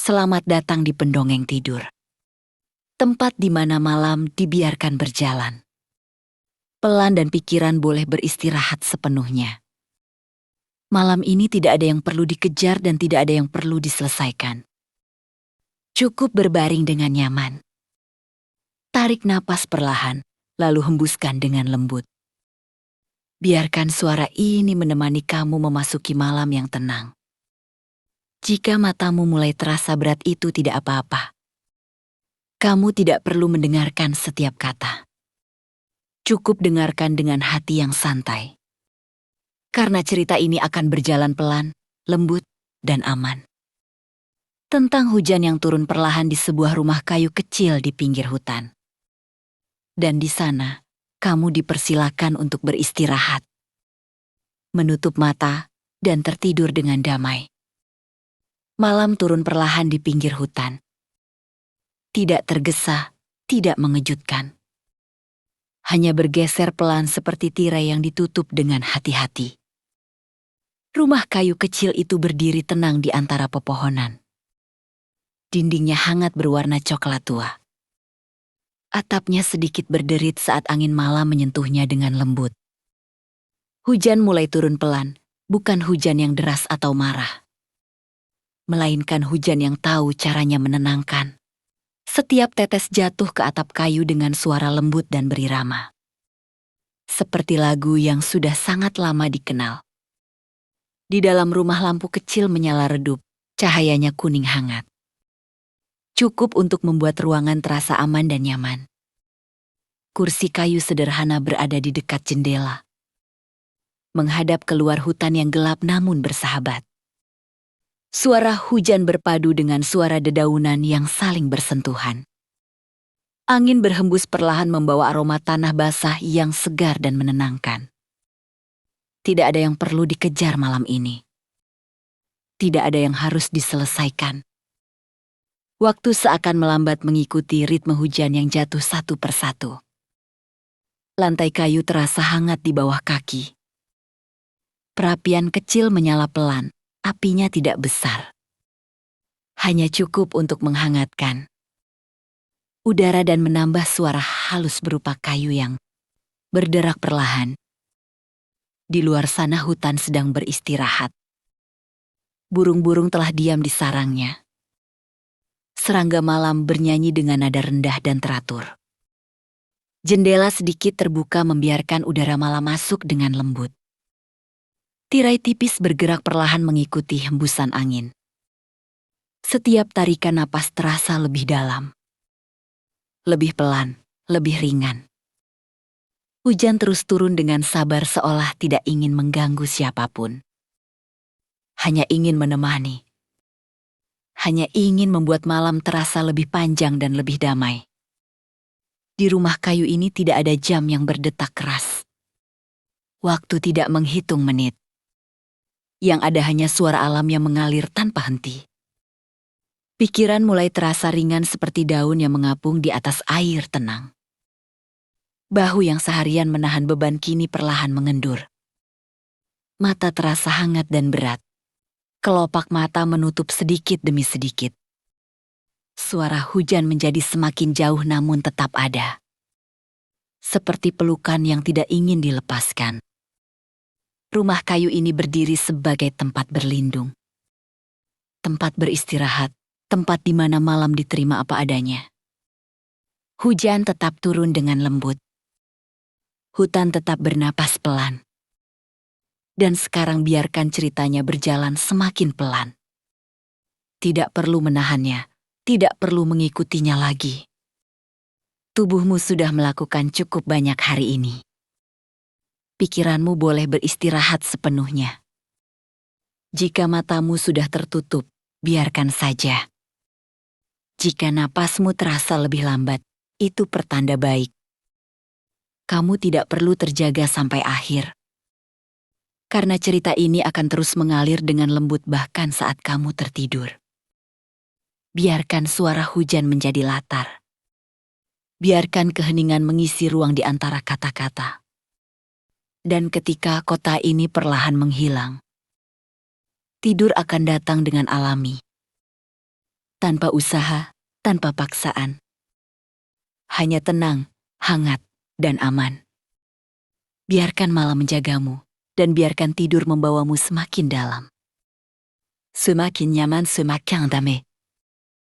Selamat datang di Pendongeng Tidur, tempat di mana malam dibiarkan berjalan. Pelan dan pikiran boleh beristirahat sepenuhnya. Malam ini tidak ada yang perlu dikejar dan tidak ada yang perlu diselesaikan. Cukup berbaring dengan nyaman. Tarik napas perlahan, lalu hembuskan dengan lembut. Biarkan suara ini menemani kamu memasuki malam yang tenang. Jika matamu mulai terasa berat, itu tidak apa-apa. Kamu tidak perlu mendengarkan setiap kata. Cukup dengarkan dengan hati yang santai. Karena cerita ini akan berjalan pelan, lembut, dan aman. Tentang hujan yang turun perlahan di sebuah rumah kayu kecil di pinggir hutan. Dan di sana, kamu dipersilakan untuk beristirahat. Menutup mata dan tertidur dengan damai. Malam turun perlahan di pinggir hutan. Tidak tergesa, tidak mengejutkan. Hanya bergeser pelan seperti tirai yang ditutup dengan hati-hati. Rumah kayu kecil itu berdiri tenang di antara pepohonan. Dindingnya hangat berwarna coklat tua. Atapnya sedikit berderit saat angin malam menyentuhnya dengan lembut. Hujan mulai turun pelan, bukan hujan yang deras atau marah. Melainkan hujan yang tahu caranya menenangkan. Setiap tetes jatuh ke atap kayu dengan suara lembut dan berirama. Seperti lagu yang sudah sangat lama dikenal. Di dalam rumah lampu kecil menyala redup, cahayanya kuning hangat. Cukup untuk membuat ruangan terasa aman dan nyaman. Kursi kayu sederhana berada di dekat jendela. Menghadap keluar hutan yang gelap namun bersahabat. Suara hujan berpadu dengan suara dedaunan yang saling bersentuhan. Angin berhembus perlahan membawa aroma tanah basah yang segar dan menenangkan. Tidak ada yang perlu dikejar malam ini. Tidak ada yang harus diselesaikan. Waktu seakan melambat mengikuti ritme hujan yang jatuh satu persatu. Lantai kayu terasa hangat di bawah kaki. Perapian kecil menyala pelan. Apinya tidak besar. Hanya cukup untuk menghangatkan udara dan menambah suara halus berupa kayu yang berderak perlahan. Di luar sana hutan sedang beristirahat. Burung-burung telah diam di sarangnya. Serangga malam bernyanyi dengan nada rendah dan teratur. Jendela sedikit terbuka membiarkan udara malam masuk dengan lembut. Tirai tipis bergerak perlahan mengikuti hembusan angin. Setiap tarikan napas terasa lebih dalam. Lebih pelan, lebih ringan. Hujan terus turun dengan sabar seolah tidak ingin mengganggu siapapun. Hanya ingin menemani. Hanya ingin membuat malam terasa lebih panjang dan lebih damai. Di rumah kayu ini tidak ada jam yang berdetak keras. Waktu tidak menghitung menit. Yang ada hanya suara alam yang mengalir tanpa henti. Pikiran mulai terasa ringan seperti daun yang mengapung di atas air tenang. Bahu yang seharian menahan beban kini perlahan mengendur. Mata terasa hangat dan berat. Kelopak mata menutup sedikit demi sedikit. Suara hujan menjadi semakin jauh namun tetap ada. Seperti pelukan yang tidak ingin dilepaskan. Rumah kayu ini berdiri sebagai tempat berlindung. Tempat beristirahat, tempat di mana malam diterima apa adanya. Hujan tetap turun dengan lembut. Hutan tetap bernapas pelan. Dan sekarang biarkan ceritanya berjalan semakin pelan. Tidak perlu menahannya, tidak perlu mengikutinya lagi. Tubuhmu sudah melakukan cukup banyak hari ini. Pikiranmu boleh beristirahat sepenuhnya. Jika matamu sudah tertutup, biarkan saja. Jika napasmu terasa lebih lambat, itu pertanda baik. Kamu tidak perlu terjaga sampai akhir. Karena cerita ini akan terus mengalir dengan lembut bahkan saat kamu tertidur. Biarkan suara hujan menjadi latar. Biarkan keheningan mengisi ruang di antara kata-kata. Dan ketika kota ini perlahan menghilang, tidur akan datang dengan alami. tanpa usaha, tanpa paksaan. Hanya tenang, hangat, dan aman. Biarkan malam menjagamu, dan biarkan tidur membawamu semakin dalam. Semakin nyaman, semakin damai.